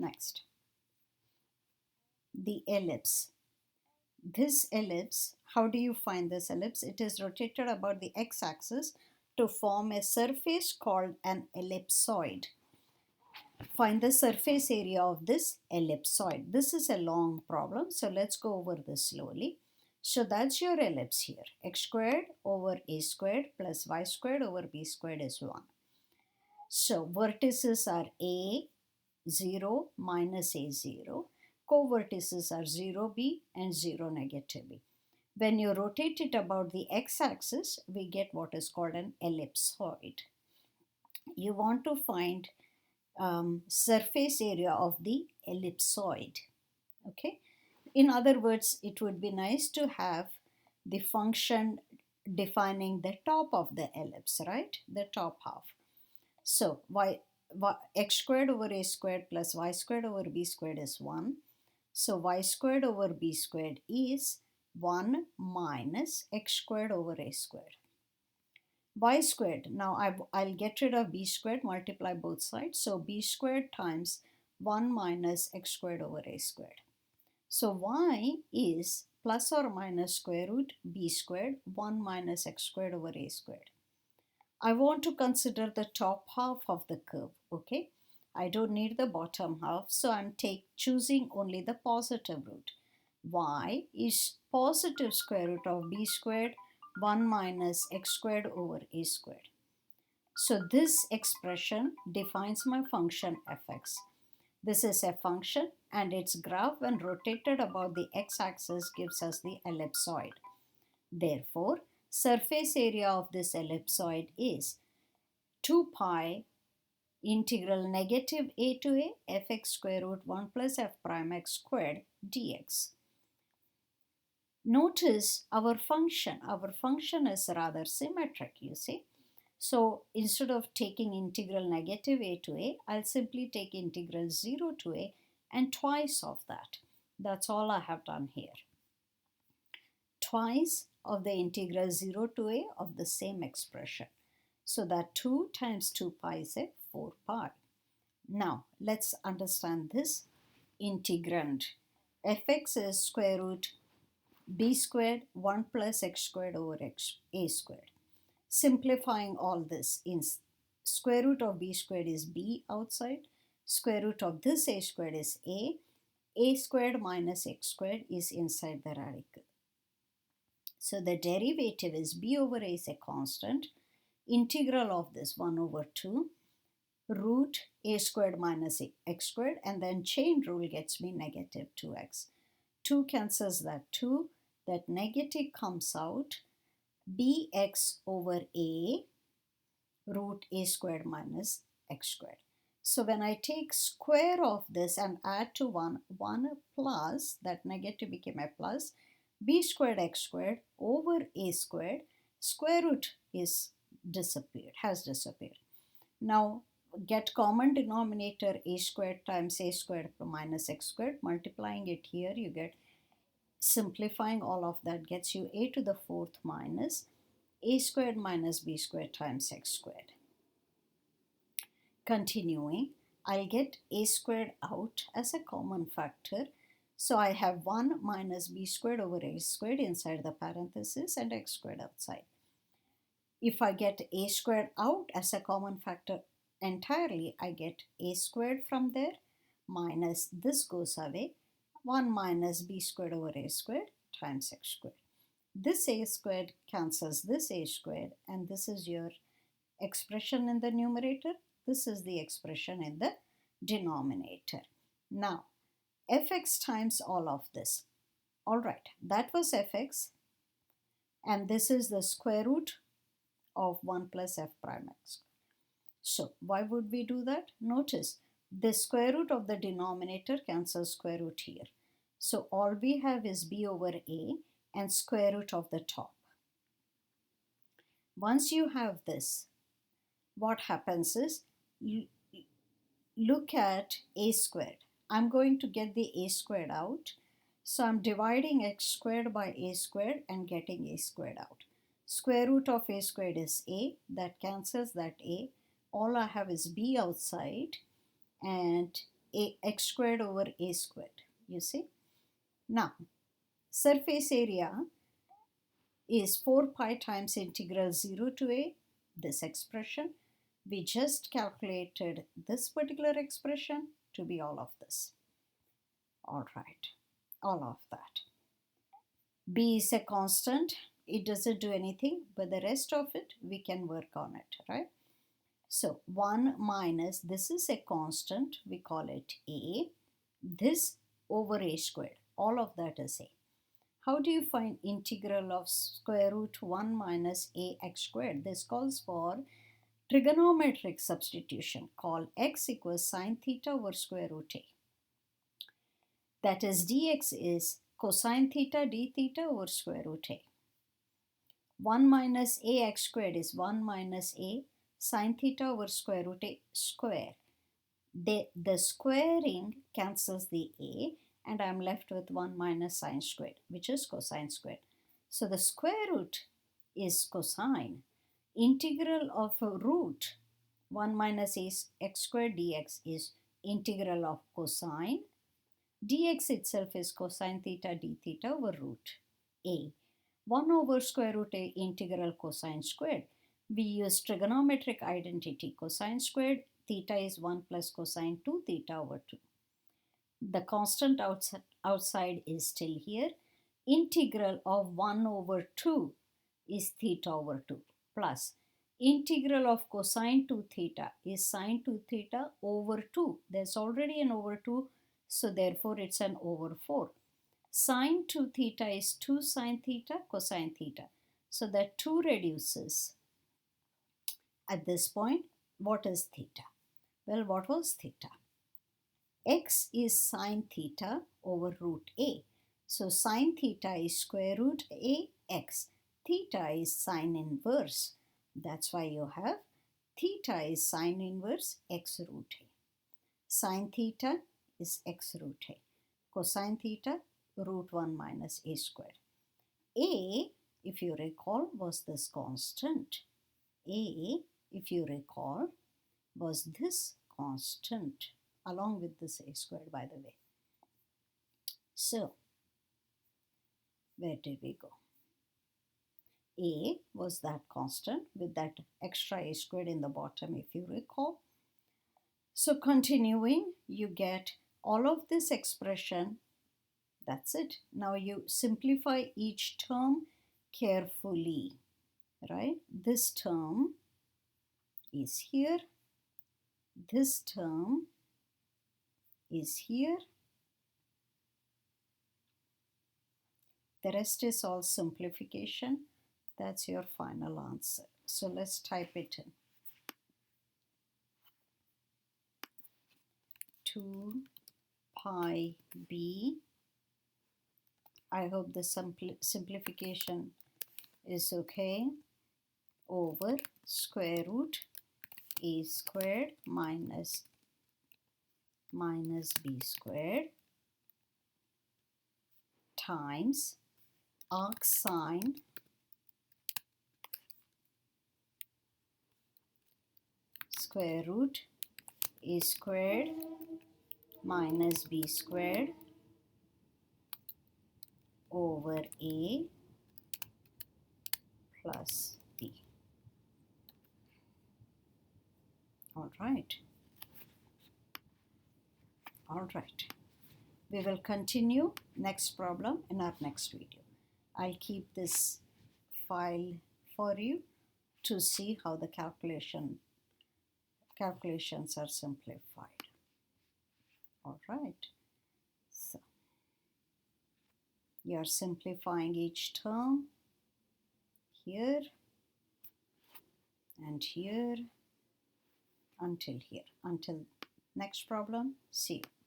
Next, the ellipse. This ellipse, how do you find this ellipse? It is rotated about the x-axis to form a surface called an ellipsoid. Find the surface area of this ellipsoid. This is a long problem, so let's go over this slowly. So that's your ellipse here. X squared over a squared plus y squared over b squared is 1. So vertices are a, 0, minus a, 0. Co-vertices are 0, b and 0, negative b. When you rotate it about the x-axis, we get what is called an ellipsoid. You want to find surface area of the ellipsoid. Okay. In other words, it would be nice to have the function defining the top of the ellipse, right? The top half. So x squared over a squared plus y squared over b squared is 1. So y squared over b squared is 1 minus x squared over a squared. Y squared, now I'll get rid of b squared, multiply both sides. So b squared times 1 minus x squared over a squared. So y is plus or minus square root b squared 1 minus x squared over a squared. I want to consider the top half of the curve, okay? I don't need the bottom half, so I'm choosing only the positive root. Y is positive square root of b squared 1 minus x squared over a squared. So this expression defines my function fx. This is a function and its graph when rotated about the x-axis gives us the ellipsoid. Therefore, surface area of this ellipsoid is 2 pi integral negative a to a fx square root 1 plus f prime x squared dx. Notice our function is rather symmetric, you see. So instead of taking integral negative a to a, I'll simply take integral 0 to a and twice of that. That's all I have done here. Twice of the integral 0 to a of the same expression. So that 2 times 2 pi is a 4 pi. Now let's understand this integrand. Fx is square root b squared 1 plus x squared over a squared. Simplifying all this, in square root of b squared is b outside, square root of this a squared is a squared minus x squared is inside the radical. So the derivative is b over a is a constant, integral of this 1 over 2, root a squared minus x squared, and then chain rule gets me negative 2x. 2 cancels that 2, that negative comes out, bx over a root a squared minus x squared. So when I take square of this and add to 1 plus, that negative became a plus, b squared x squared over a squared, square root has disappeared. Now get common denominator a squared times a squared minus x squared, multiplying it here you get, simplifying all of that gets you a to the 4th minus a squared minus b squared times x squared. Continuing, I'll get a squared out as a common factor. So I have 1 minus b squared over a squared inside the parenthesis and x squared outside. If I get a squared out as a common factor entirely, I get a squared from there minus this goes away, 1 minus b squared over a squared times x squared. This a squared cancels this a squared, and this is your expression in the numerator. This is the expression in the denominator. Now, fx times all of this. All right, that was fx, and this is the square root of 1 plus f prime x. So why would we do that? Notice the square root of the denominator cancels square root here. So all we have is b over a and square root of the top. Once you have this, what happens is, look at a squared. I'm going to get the a squared out. So I'm dividing x squared by a squared and getting a squared out. Square root of a squared is a, that cancels that a. All I have is b outside, and x squared over a squared, you see. Now, surface area is 4 pi times integral 0 to a, this expression. We just calculated this particular expression to be all of this. All right, all of that. B is a constant. It doesn't do anything, but the rest of it, we can work on it, right? So 1 minus, this is a constant, we call it a. This over a squared, all of that is a. How do you find integral of square root 1 minus ax squared? This calls for trigonometric substitution. Call x equals sine theta over square root a. That is, dx is cosine theta d theta over square root a. 1 minus ax squared is 1 minus a sine theta over square root a square. The squaring cancels the a, and I'm left with 1 minus sine squared, which is cosine squared. So the square root is cosine. Integral of root 1 minus x squared dx is integral of cosine. Dx itself is cosine theta d theta over root a. 1 over square root a integral cosine squared. We use trigonometric identity. Cosine squared theta is 1 plus cosine 2 theta over 2. The constant outside is still here. Integral of 1 over 2 is theta over 2 plus integral of cosine 2 theta is sine 2 theta over 2. There's already an over 2, so therefore it's an over 4. Sine 2 theta is 2 sine theta cosine theta. So that 2 reduces. At this point, what is theta? Well, what was theta? X is sine theta over root a. So sine theta is square root a x. Theta is sine inverse. That's why you have theta is sine inverse x root a. Sine theta is x root a. Cosine theta root 1 minus a square. A, if you recall, was this constant. A, if you recall, was this constant along with this a squared, by the way. So, where did we go? A was that constant with that extra a squared in the bottom, if you recall. So continuing, you get all of this expression. That's it. Now you simplify each term carefully, right? This term is here. This term is here. The rest is all simplification. That's your final answer. So let's type it in. 2 pi b. I hope the simplification is okay. Over square root a squared minus b squared times arc sine square root a squared minus b squared over a plus b. All right. All right. We will continue next problem in our next video. I'll keep this file for you to see how the calculations are simplified. All right. So you are simplifying each term here and here until here. Until next problem, see you.